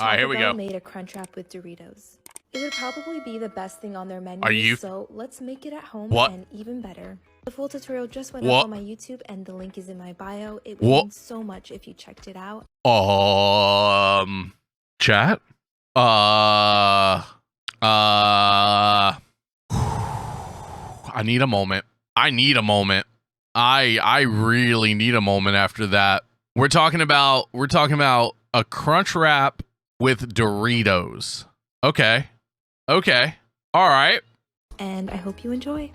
right, here we go. Made a crunch wrap with Doritos. It would probably be the best thing on their menu. Are you? So let's make it at home What? and even better. The full tutorial just went up on my YouTube and the link is in my bio. It would mean so much if you checked it out. Chat? I need a moment. I really need a moment after that. We're talking about a crunch wrap with Doritos. Okay. All right. And I hope you enjoy.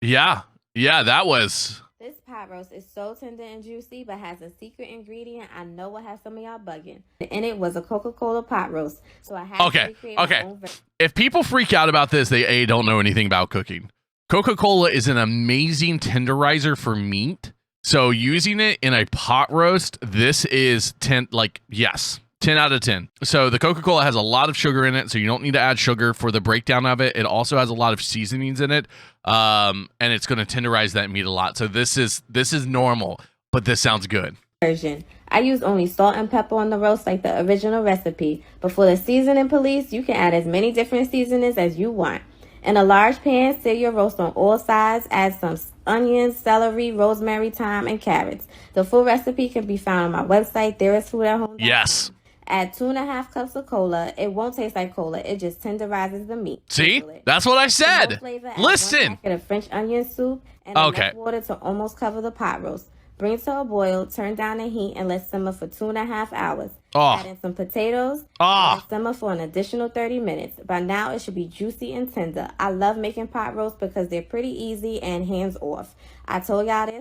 Yeah, that was. This pot roast is so tender and juicy, but has a secret ingredient I know will have some of y'all bugging. And it was a Coca-Cola pot roast. So I had to recreate my own version. If people freak out about this, they don't know anything about cooking. Coca-Cola is an amazing tenderizer for meat. So using it in a pot roast, this is 10 out of 10. So the Coca-Cola has a lot of sugar in it, so you don't need to add sugar for the breakdown of it. It also has a lot of seasonings in it, and it's going to tenderize that meat a lot. So this is normal, but this sounds good. I use only salt and pepper on the roast like the original recipe. But for the seasoning police, you can add as many different seasonings as you want. In a large pan, sear your roast on all sides. Add some onions, celery, rosemary, thyme, and carrots. The full recipe can be found on my website, thereisfoodathome.com. Yes. Add 2.5 cups of cola. It won't taste like cola. It just tenderizes the meat. See? That's what I said. Listen. Add 1 packet of French onion soup and enough water to almost cover the pot roast. Bring it to a boil, turn down the heat, and let simmer for 2.5 hours. Add in some potatoes, and simmer for an additional 30 minutes. By now, it should be juicy and tender. I love making pot roasts because they're pretty easy and hands-off. I told y'all this.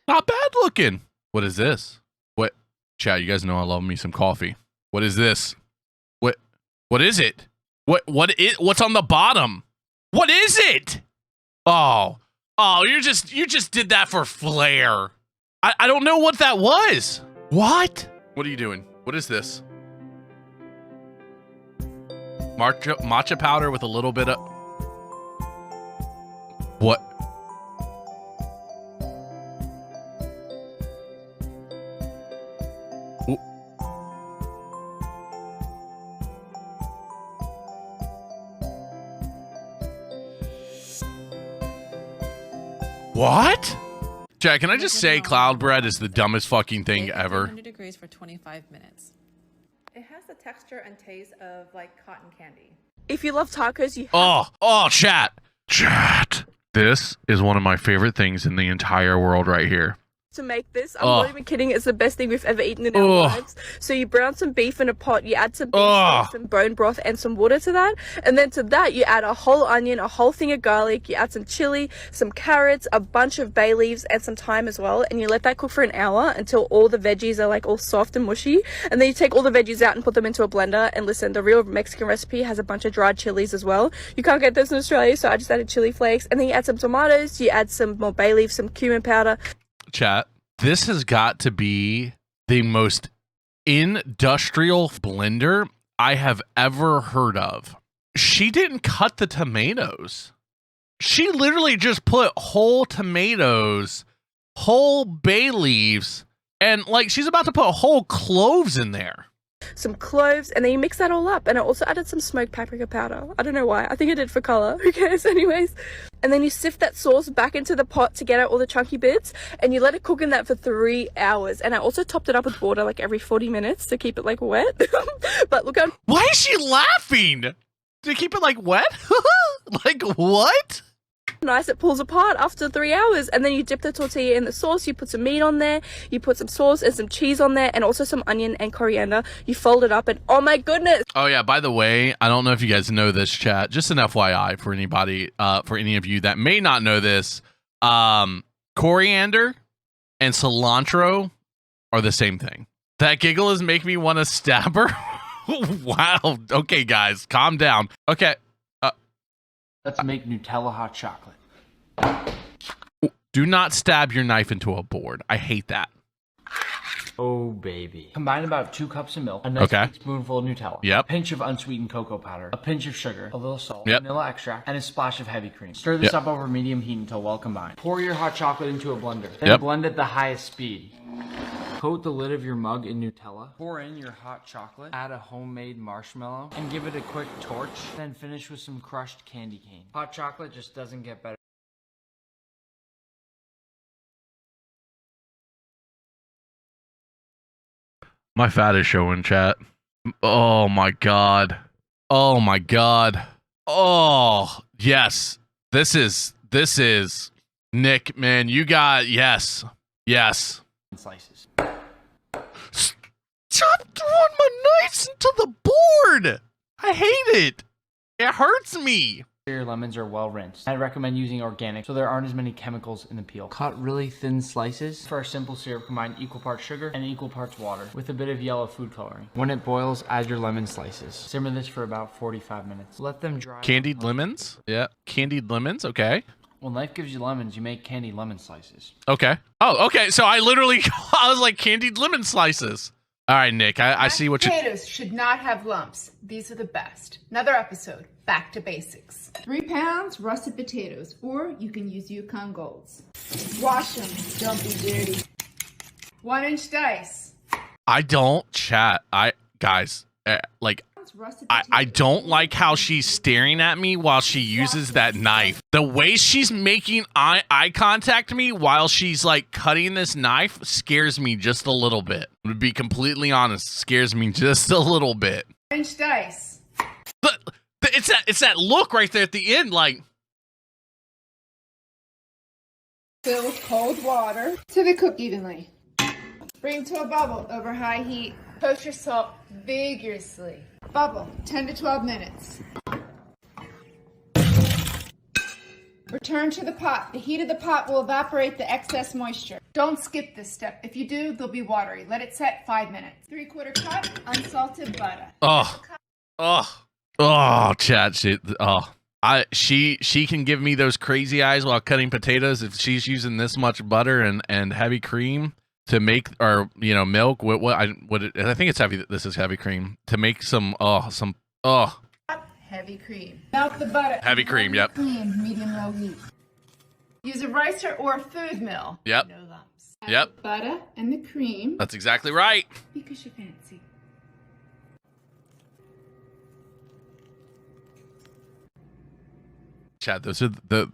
Not bad looking. What is this? What? Chat, you guys know I love me some coffee. What is this? What is it? What's on the bottom? What is it? Oh, you just did that for flair. I don't know what that was. What? What are you doing? What is this? Matcha powder with a little bit of... What? What? Jack, can I just say cloud bread is the dumbest fucking thing ever? 100 degrees for 25 minutes. It has the texture and taste of like cotton candy. If you love tacos, you have Chat. This is one of my favorite things in the entire world right here. to make this. I'm not even kidding. It's the best thing we've ever eaten in our lives. So you brown some beef in a pot. You add some beef stock, some bone broth, and some water to that. And then to that, you add a whole onion, a whole thing of garlic. You add some chili, some carrots, a bunch of bay leaves, and some thyme as well. And you let that cook for an hour until all the veggies are like all soft and mushy. And then you take all the veggies out and put them into a blender. And listen, the real Mexican recipe has a bunch of dried chilies as well. You can't get this in Australia, so I just added chili flakes. And then you add some tomatoes. You add some more bay leaves, some cumin powder. Chat, this has got to be the most industrial blender I have ever heard of. She didn't cut the tomatoes. She literally just put whole tomatoes, whole bay leaves, and like she's about to put whole cloves in there. Some cloves, and then you mix that all up. And I also added some smoked paprika powder. I don't know why. I think I did for color. Who cares anyways? And then you sift that sauce back into the pot to get out all the chunky bits, and you let it cook in that for 3 hours. And I also topped it up with water like every 40 minutes to keep it like wet. But look how... Why is she laughing? To keep it like wet? Like what? Nice, it pulls apart after 3 hours. And then you dip the tortilla in the sauce, you put some meat on there, you put some sauce and some cheese on there, and also some onion and coriander. You fold it up, and oh my goodness. Oh yeah, by the way, I don't know if you guys know this, chat, just an FYI for anybody, for any of you that may not know this, coriander and cilantro are the same thing. That giggle is making me want to stab her. Wow. Okay guys, calm down. Okay. Let's make Nutella Hot Chocolate. Do not stab your knife into a board. I hate that. Oh, baby. Combine about 2 cups of milk, a nice big spoonful of Nutella, a pinch of unsweetened cocoa powder, a pinch of sugar, a little salt, vanilla extract, and a splash of heavy cream. Stir this up over medium heat until well combined. Pour your hot chocolate into a blender. Then blend at the highest speed. Coat the lid of your mug in Nutella. Pour in your hot chocolate. Add a homemade marshmallow and give it a quick torch. Then finish with some crushed candy cane. Hot chocolate just doesn't get better. My fat is showing, chat. Oh my god. Oh my god. Oh, yes. This is Nick, man. You got yes. Yes. Slices. Stop throwing my knives into the board. I hate it. It hurts me. Your lemons are well rinsed. I'd recommend using organic so there aren't as many chemicals in the peel. Cut really thin slices. For our simple syrup, combine equal parts sugar and equal parts water with a bit of yellow food coloring. When it boils, add your lemon slices. Simmer this for about 45 minutes. Let them dry. Candied lemons? Yeah, candied lemons. Okay. When life gives you lemons, you make candied lemon slices. Okay. Oh, okay. So I was like candied lemon slices. All right, Nick, I see what you... Potatoes should not have lumps. These are the best. Another episode, back to basics. 3 pounds roasted potatoes, or you can use Yukon Golds. Wash them, don't be dirty. 1-inch dice. I don't chat. Guys, like... I don't like how she's staring at me while she uses that knife. The way she's making eye contact me while she's like cutting this knife scares me just a little bit. To be completely honest, scares me just a little bit. 1-inch dice. It's that look right there at the end, like. Fill with cold water till they cook evenly. Bring to a bubble over high heat. Toast your salt vigorously. Bubble 10 to 12 minutes. Return to the pot. The heat of the pot will evaporate the excess moisture. Don't skip this step. If you do, they'll be watery. Let it set 5 minutes. 3/4 cup unsalted butter. Chat shit. She can give me those crazy eyes while cutting potatoes if she's using this much butter and heavy cream to make, or milk. I think it's heavy. This is heavy cream to make some Heavy cream. Melt the butter. Heavy cream. Yep. Clean, medium low heat. Use a ricer or a food mill. Yep. No lumps. Add Yep. the butter and the cream. That's exactly right. Because you're fancy. Chad, those are the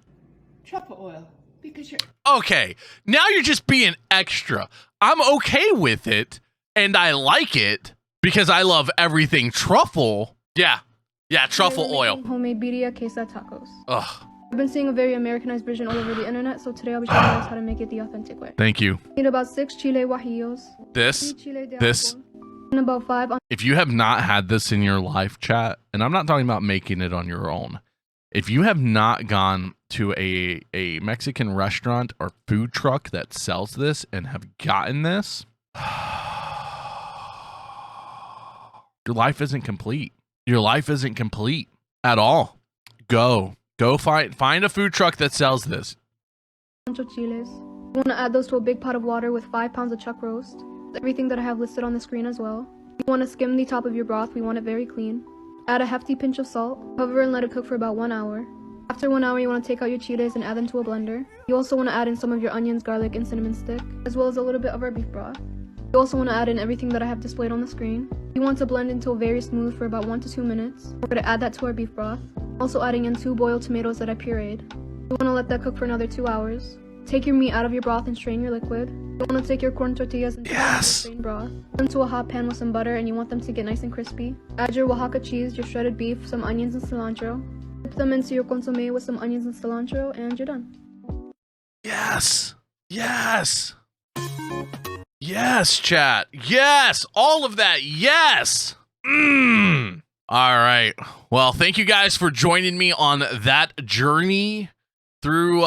Truffle oil. Because you're... Okay, now you're just being extra. I'm okay with it, and I like it because I love everything truffle. Yeah, truffle oil. Homemade birria queso tacos. Ugh. I've been seeing a very Americanized version all over the internet, so today I'll be showing you guys how to make it the authentic way. Thank you. Need about 6 chile guajillos. This. And about 5 If you have not had this in your life, chat, and I'm not talking about making it on your own. If you have not gone to a Mexican restaurant or food truck that sells this and have gotten this, your life isn't complete. Your life isn't complete at all. Go find a food truck that sells this. chiles. You want to add those to a big pot of water with 5 pounds of chuck roast. Everything that I have listed on the screen as well. You want to skim the top of your broth. We want it very clean. Add a hefty pinch of salt. Cover and let it cook for about 1 hour. After 1 hour, you want to take out your chiles and add them to a blender. You also want to add in some of your onions, garlic, and cinnamon stick, as well as a little bit of our beef broth. You also want to add in everything that I have displayed on the screen. You want to blend until very smooth for about 1 to 2 minutes. We're going to add that to our beef broth. Also adding in 2 boiled tomatoes that I pureed. You want to let that cook for another 2 hours. Take your meat out of your broth and strain your liquid. You want to take your corn tortillas and strain broth. Into a hot pan with some butter, and you want them to get nice and crispy. Add your Oaxaca cheese, your shredded beef, some onions and cilantro. Dip them into your consomme with some onions and cilantro, and you're done. Yes, chat. Yes, all of that. Yes. All right. Well, thank you guys for joining me on that journey through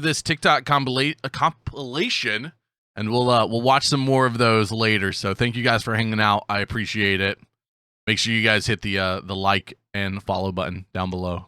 this TikTok compilation, and we'll watch some more of those later. So thank you guys for hanging out. I appreciate it. Make sure you guys hit the like and follow button down below.